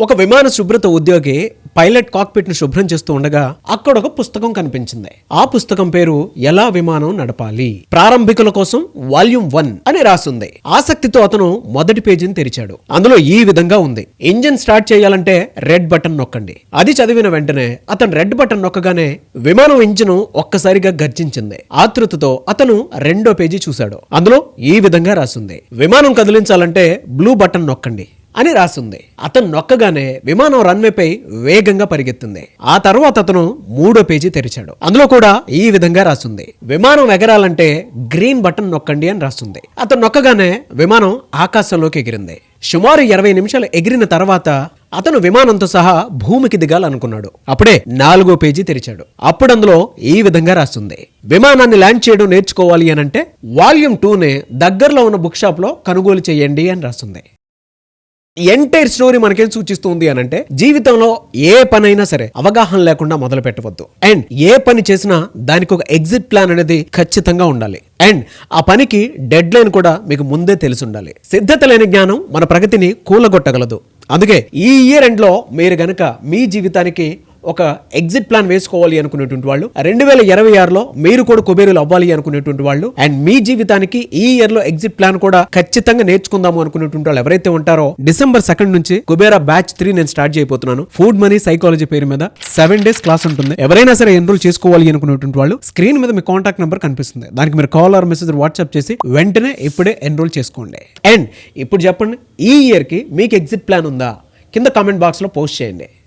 ఒక విమాన శుభ్రత ఉద్యోగి పైలట్ కాక్పిట్ ను శుభ్రం చేస్తూ ఉండగా అక్కడ ఒక పుస్తకం కనిపించింది. ఆ పుస్తకం పేరు ఎలా విమానం నడపాలి, ప్రారంభికుల కోసం వాల్యూమ్ 1 అని రాసుంది. ఆసక్తితో అతను మొదటి పేజీని తెరిచాడు. అందులో ఈ విధంగా ఉంది: ఇంజిన్ స్టార్ట్ చేయాలంటే రెడ్ బటన్ నొక్కండి. అది చదివిన వెంటనే అతను రెడ్ బటన్ నొక్కగానే విమానం ఇంజిన్ ఒక్కసారిగా గర్జించింది. ఆతృతతో అతను రెండో పేజీ చూశాడు. అందులో ఈ విధంగా రాసుంది: విమానం కదిలించాలంటే బ్లూ బటన్ నొక్కండి అని రాసుంది. అతను నొక్కగానే విమానం రన్వేపై వేగంగా పరిగెత్తింది. ఆ తర్వాత అతను మూడో పేజీ తెరిచాడు. అందులో కూడా ఈ విధంగా రాసుంది: విమానం ఎగరాలంటే గ్రీన్ బటన్ నొక్కండి అని రాసుంది. అతను నొక్కగానే విమానం ఆకాశంలోకి ఎగిరింది. సుమారు 20 నిమిషాలు ఎగిరిన తర్వాత అతను విమానంతో సహా భూమికి దిగాలనుకున్నాడు. అప్పుడే 4వ పేజీ తెరిచాడు. అప్పుడు అందులో ఈ విధంగా రాస్తుంది: విమానాన్ని ల్యాండ్ చేయడం నేర్చుకోవాలి అనంటే వాల్యూమ్ 2నే దగ్గరలో ఉన్న బుక్ షాప్ లో కొనుగోలు చేయండి అని రాస్తుంది. ఎంటైర్ స్టోరీ మనకేం సూచిస్తుంది అనంటే, జీవితంలో ఏ పనైనా సరే అవగాహన లేకుండా మొదలు పెట్టవద్దు. అండ్ ఏ పని చేసినా దానికి ఒక ఎగ్జిట్ ప్లాన్ అనేది ఖచ్చితంగా ఉండాలి. అండ్ ఆ పనికి డెడ్ లైన్ కూడా మీకు ముందే తెలిసి ఉండాలి. సిద్ధత లేని జ్ఞానం మన ప్రగతిని కూలగొట్టగలదు. అందుకే ఈ ఇయర్ ఎండ్ లో మీరు గనక మీ జీవితానికి ఒక ఎగ్జిట్ ప్లాన్ వేసుకోవాలి అనుకునేటువంటి వాళ్ళు, 2026లో మీరు కూడా కుబేరులు అవ్వాలి అనుకునేటువంటి వాళ్ళు, అండ్ మీ జీవితానికి ఈ ఇయర్ లో ఎగ్జిట్ ప్లాన్ కూడా ఖచ్చితంగా నేర్చుకుందాము అనుకునేటువంటి వాళ్ళు ఎవరైతే ఉంటారో, December 2 నుంచి కుబేరా బ్యాచ్ 3 నేను స్టార్ట్ చేయబోతున్నాను. ఫుడ్ మనీ సైకాలజీ పేరు మీద 7 days క్లాస్ ఉంటుంది. ఎవరైనా సరే ఎన్రోల్ చేసుకోవాలి అనుకునేటువంటి వాళ్ళు స్క్రీన్ మీద మీ కాంటాక్ట్ నెంబర్ కనిపిస్తుంది. దానికి మీరు కాల్ ఆర్ మెసేజ్ వాట్సాప్ చేసి వెంటనే ఇప్పుడే ఎన్రోల్ చేసుకోండి. అండ్ ఇప్పుడు చెప్పండి, ఈ ఇయర్ కి మీకు ఎగ్జిట్ ప్లాన్ ఉందా? కింద కామెంట్ బాక్స్ లో పోస్ట్ చేయండి.